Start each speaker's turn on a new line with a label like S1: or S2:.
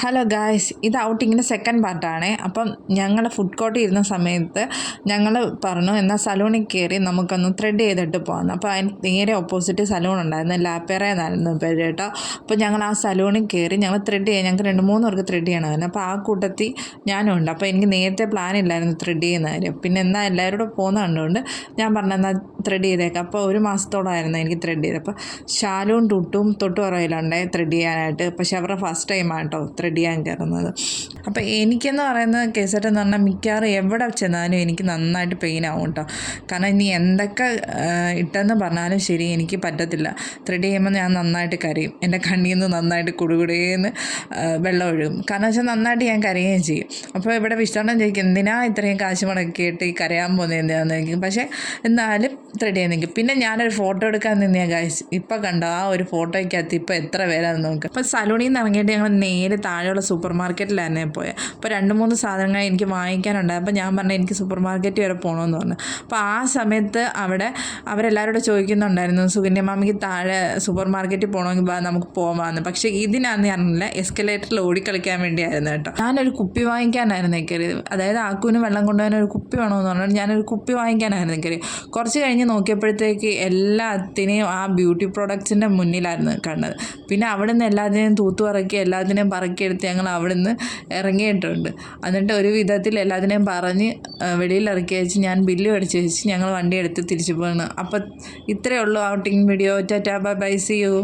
S1: Hello guys, ഇത് ഔട്ടിങ്ങിൻ്റെ second പാർട്ടാണ്. അപ്പം ഞങ്ങൾ ഫുഡ് കോർട്ടിൽ ഇരുന്ന സമയത്ത് ഞങ്ങൾ പറഞ്ഞു എന്നാൽ സലൂണിൽ കയറി നമുക്കൊന്ന് ത്രെഡ് ചെയ്തിട്ട് പോകാം. അപ്പോൾ അതിന് നേരെ ഓപ്പോസിറ്റ് സലൂൺ ഉണ്ടായിരുന്നു, ലാപ്പേറ എന്നായിരുന്നു പേര് കേട്ടോ. അപ്പോൾ ഞങ്ങൾ ആ സലൂണിൽ കയറി ഞങ്ങൾ ത്രെഡ് ചെയ്യാൻ, ഞങ്ങൾക്ക് 2-3 പേർക്ക് ത്രെഡ് ചെയ്യണമായിരുന്നു. അപ്പോൾ ആ കൂട്ടത്തിൽ ഞാനും ഉണ്ട്. അപ്പോൾ എനിക്ക് നേരത്തെ പ്ലാൻ ഇല്ലായിരുന്നു ത്രെഡ് ചെയ്യുന്ന കാര്യം. പിന്നെ എന്നാൽ എല്ലാവരും കൂടെ പോകുന്ന കണ്ടുകൊണ്ട് ഞാൻ പറഞ്ഞു എന്നാൽ ത്രെഡ് ചെയ്തേക്കാം. അപ്പോൾ 1 മാസത്തോളമായിരുന്നു എനിക്ക് ത്രെഡ് ചെയ്ത്. അപ്പോൾ ഷാലും ടുട്ടും തൊട്ടുപുറയിലുണ്ട് ത്രെഡ് ചെയ്യാനായിട്ട്. പക്ഷേ അവരുടെ ഫസ്റ്റ് ടൈമാട്ടോ ത്രെഡ് ചെയ്യാൻ കയറുന്നത്. അപ്പോൾ എനിക്കെന്ന് പറയുന്നത് കേസെറ്റെന്ന് പറഞ്ഞാൽ മിക്കവാറും എവിടെ ചെന്നാലും എനിക്ക് നന്നായിട്ട് പെയിൻ ആവും കേട്ടോ. കാരണം ഇനി എന്തൊക്കെ ഇട്ടെന്ന് പറഞ്ഞാലും ശരി എനിക്ക് പറ്റത്തില്ല. ത്രെഡ് ചെയ്യുമ്പോൾ ഞാൻ നന്നായിട്ട് കരയും. എൻ്റെ കണ്ണിൽ നിന്ന് നന്നായിട്ട് കുടുകുടേന്ന് വെള്ളം ഒഴുകും. കാരണം വെച്ചാൽ നന്നായിട്ട് ഞാൻ കരയുകയും ചെയ്യും. അപ്പോൾ ഇവിടെ വിശ്വണ്ണം ചോദിക്കും എന്തിനാ ഇത്രയും കാശ് മുടക്കിയിട്ട് ഈ കരയാൻ പോകുന്നത് എന്തിനാന്ന് ചോദിക്കും. പക്ഷേ എന്നാലും ത്രെഡ് ചെയ്യാൻ നിൽക്കും. പിന്നെ ഞാനൊരു ഫോട്ടോ എടുക്കാൻ നിന്നെയാ ഗൈസ്. ഇപ്പം കണ്ടോ ആ ഒരു ഫോട്ടോയ്ക്കകത്ത് ഇപ്പോൾ എത്ര പേരാണെന്ന് നോക്കുക. അപ്പോൾ സലൂണിൽ നിന്ന് ഇറങ്ങിയിട്ട് ഞങ്ങൾ നേരെ താഴെയുള്ള സൂപ്പർ മാർക്കറ്റിലായിരുന്നു പോയത്. അപ്പോൾ 2-3 സാധനങ്ങൾ എനിക്ക് വാങ്ങിക്കാനുണ്ടായി. അപ്പോൾ ഞാൻ പറഞ്ഞു എനിക്ക് സൂപ്പർ മാർക്കറ്റ് വരെ പോകണമെന്ന് പറഞ്ഞു. അപ്പോൾ ആ സമയത്ത് അവിടെ അവരെല്ലാവരോടും ചോദിക്കുന്നുണ്ടായിരുന്നു സുകന്യ മാമിക്ക് താഴെ സൂപ്പർ മാർക്കറ്റിൽ പോകണമെങ്കിൽ നമുക്ക് പോകാമെന്ന്. പക്ഷേ ഇതിനാന്ന് പറഞ്ഞില്ല, എസ്കലേറ്ററിൽ ഓടിക്കളിക്കാൻ വേണ്ടിയായിരുന്നു കേട്ടോ. ഞാനൊരു കുപ്പി വാങ്ങിക്കാനായിരുന്നു കയറിയത്. അതായത് ആക്കുവിന് വെള്ളം കൊണ്ടുപോകാൻ ഒരു കുപ്പി വേണമെന്ന് പറഞ്ഞാൽ ഞാനൊരു കുപ്പി വാങ്ങിക്കാനായിരുന്നു കയറിയത്. കുറച്ച് കഴിഞ്ഞ് നോക്കിയപ്പോഴത്തേക്ക് എല്ലാത്തിനെയും ആ ബ്യൂട്ടി പ്രോഡക്ട്സിൻ്റെ മുന്നിലായിരുന്നു കണ്ടത്. പിന്നെ അവിടെ നിന്ന് എല്ലാത്തിനെയും തൂത്തുപറക്കി എല്ലാത്തിനെയും പറക്കിയെടുത്ത് ഞങ്ങൾ അവിടെ നിന്ന് ഇറങ്ങിയിട്ടുണ്ട്. എന്നിട്ട് ഒരു വിധത്തിൽ എല്ലാത്തിനെയും പറഞ്ഞ് വെളിയിൽ ഇറക്കി വെച്ച് ഞാൻ ബില്ല് മേടിച്ച് വെച്ച് ഞങ്ങൾ വണ്ടി എടുത്ത് തിരിച്ചു പോകണം. അപ്പം ഇത്രയേ ഉള്ളൂ outing video. Tata bye bye, see U.